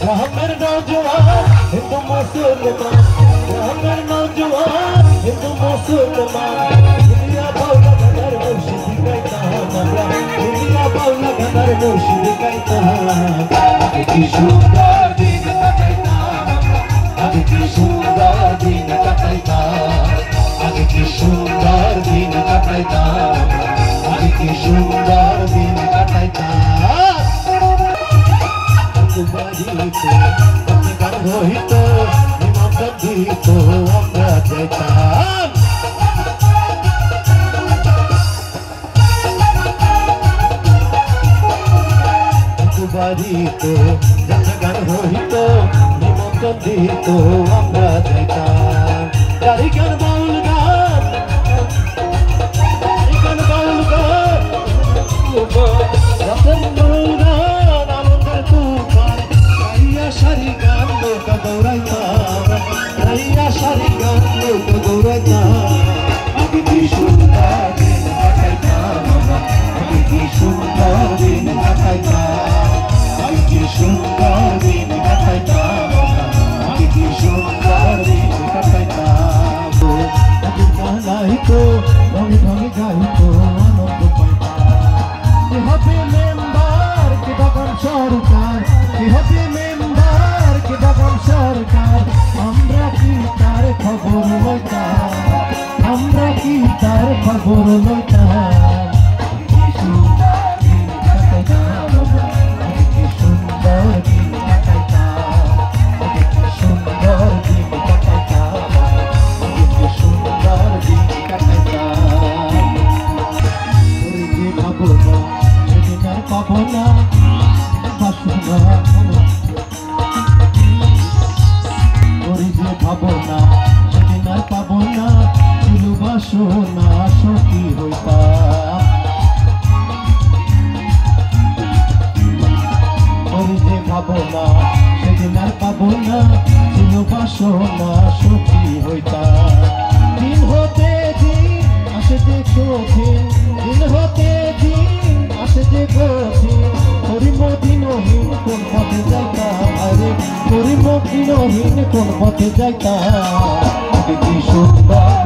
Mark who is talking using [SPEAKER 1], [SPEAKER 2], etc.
[SPEAKER 1] গ্রামের নওজোয়ান হিন্দু মুসলমান, গ্রামের নওজোয়ান হিন্দু মুসলমান, দুনিয়া বাউলা গানার মুর্শিদি গাইতাম আমরা, দুনিয়া বাউলা গানার মুর্শিদি গাইতাম। আগে কি সুন্দর দিন কাটাইতাম আমরা, আগে কি সুন্দর দিন কাটাইতাম, আগে কি সুন্দর দিন কাটাইতাম, আগে কি সুন্দর দিন কাটাইতাম। বাড়িতে গান হইত নিমন্ত্রণ দিত আমরা যেতাম। বাড়িতে গান হইত নিমন্ত্রণ দিত আমরা যেতাম। গাড়ি গান বাউল গান, গাড়ি গান বাউল গান, রতন বাউল গান, আনন্দের তুফান, রাইয়া সারি গান নৌকা দৌড়াইতাম, রাইয়া সারি গান নৌকা দৌড়াইতাম। আগে কি সুন্দর দিন কাটাইতাম আমরা, আগে কি সুন্দর দিন কাটাইতাম, আগে কি সুন্দর দিন কাটাইতাম, আগে কি সুন্দর দিন কাটাইতাম। আগে গাইতো রঙে রঙে গাইতো আনন্দ পাইতাম। কি হবে মেম্বার কে বাগান সরকার, কি হবে মেম্বার কে বাগান সরকার, আমরা কি তার খবর লইতাম, আমরা কি তার খবর লইতাম। কি সুন্দর দিন কাটাইতাম আমরা, কি সুন্দর দিন কাটাইতাম, কি সুন্দর দিন কাটাইতাম, কি সুন্দর দিন কাটাইতাম। ওরে যে পাবো না সেদিন আর পাবো না, বাসনা ওরে যে পাবো না সেদিন আর পাবো না, ছিল বাসনা সখী হইতাম। ওরে যে পাবো না সেদিন আর পাবো না, ছিল বাসনা সখী হইতাম। দিন হতে দিন আসে যে কঠিন, দিন হতে দিন আসে যে কঠিন, পরিমদিনহীন কোন পথে যাইতাম, আরে পরিমদিনহীন কোন পথে যাইতাম। আগে কি সুন্দর